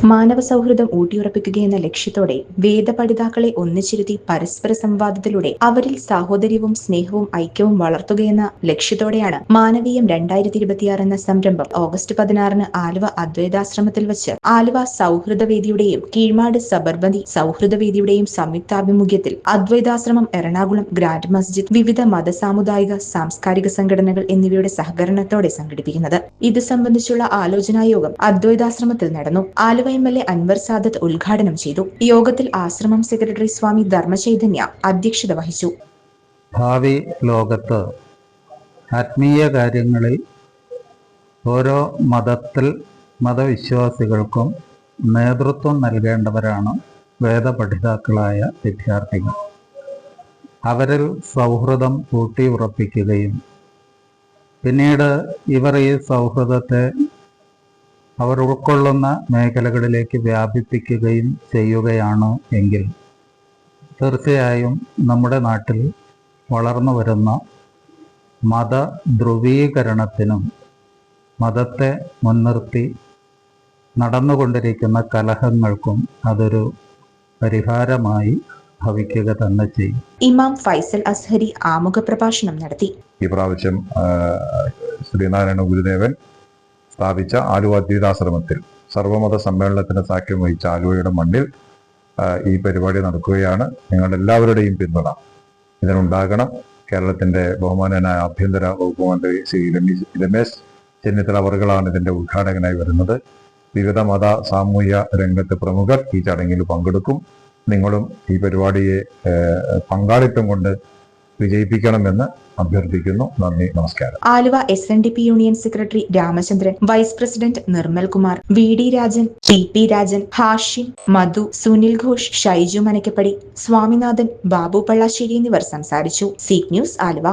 മാനവ സൗഹൃദം ഊട്ടിയുറപ്പിക്കുകയെന്ന ലക്ഷ്യത്തോടെ വേദപഠിതാക്കളെ ഒന്നിച്ചിരുത്തി പരസ്പര സംവാദത്തിലൂടെ അവരിൽ സാഹോദര്യവും സ്നേഹവും ഐക്യവും വളർത്തുകയെന്ന ലക്ഷ്യത്തോടെയാണ് മാനവീയം 2026 എന്ന സംരംഭം ഓഗസ്റ്റ് 16 ആലുവ അദ്വൈതാശ്രമത്തിൽ വച്ച് ആലുവ സൗഹൃദവേദിയുടെയും കീഴ്മാട് സബർബന്തി സൗഹൃദവേദിയുടെയും സംയുക്താഭിമുഖ്യത്തിൽ അദ്വൈതാശ്രമം, എറണാകുളം ഗ്രാൻഡ് മസ്ജിദ്, വിവിധ മതസാമുദായിക സാംസ്കാരിക സംഘടനകൾ എന്നിവയുടെ സഹകരണത്തോടെ സംഘടിപ്പിക്കുന്നത്. ഇത് സംബന്ധിച്ചുള്ള ആലോചനായോഗം അദ്വൈതാശ്രമത്തിൽ നടന്നു. ആലുവ എം.എൽ.എ. അൻവർ സാദത്ത് ഉദ്ഘാടനം ചെയ്തു. യോഗത്തിൽ ആശ്രമം സെക്രട്ടറി സ്വാമി ധർമ്മചൈതന്യ അധ്യക്ഷത വഹിച്ചു. ഭാവി ലോകത്ത് ആത്മീയ കാര്യങ്ങളിൽ ഓരോ മതവിശ്വാസികൾക്കും നേതൃത്വം നൽകേണ്ടവരാണ് വേദപഠിതാക്കളായ വിദ്യാർത്ഥികൾ. അവരിൽ സൗഹൃദം ഊട്ടിയുറപ്പിക്കുകയും പിന്നീട് ഇവർ ഈ സൗഹൃദത്തെ അവർ ഉൾക്കൊള്ളുന്ന മേഖലകളിലേക്ക് വ്യാപിപ്പിക്കുകയും ചെയ്യുകയാണ് എങ്കിൽ തീർച്ചയായും നമ്മുടെ നാട്ടിൽ വളർന്നു വരുന്ന മതധ്രുവീകരണത്തിനും മതത്തെ മുൻനിർത്തി നടന്നുകൊണ്ടിരിക്കുന്ന കലഹങ്ങൾക്കും അതൊരു പരിഹാരമായി ഭവിക്കുക തന്നെ ചെയ്യും. ഇമാം ഫൈസൽ അസ്ഹരി ആമുഖ പ്രഭാഷണം നടത്തി. ഈ പ്രാവശ്യം ശ്രീനാരായണ ഗുരുദേവൻ സ്ഥാപിച്ച ആലുവ അദ്വൈതാശ്രമത്തിൽ സർവമത സമ്മേളനത്തിന് സാക്ഷ്യം വഹിച്ച ആലുവയുടെ മണ്ണിൽ ഈ പരിപാടി നടക്കുകയാണ്. നിങ്ങളുടെ എല്ലാവരുടെയും പിന്തുണ ഇതിനുണ്ടാകണം. കേരളത്തിന്റെ ബഹുമാനനായ ആഭ്യന്തര വകുപ്പ് മന്ത്രി ശ്രീ രമേശ് ചെന്നിത്തല അവറുകളാണ് ഇതിന്റെ ഉദ്ഘാടകനായി വരുന്നത്. വിവിധ മത സാമൂഹ്യ രംഗത്ത് പ്രമുഖർ ഈ ചടങ്ങിൽ പങ്കെടുക്കും. നിങ്ങളും ഈ പരിപാടിയെ പങ്കാളിത്തം കൊണ്ട് വിജയിപ്പിക്കണമെന്ന് അഭ്യർത്ഥിക്കുന്നു. നന്ദി, നമസ്കാരം. Aluva SNDP union secretary Ramachandran, vice president Nirmal Kumar, VD Rajan, TP Rajan, Hashim, Madhu, Sunil Ghosh, Shaiju Manakkappady, Swaminathan, Babu Pallassery എന്നിവർ സംസാരിച്ചു. Zee news, Aluva.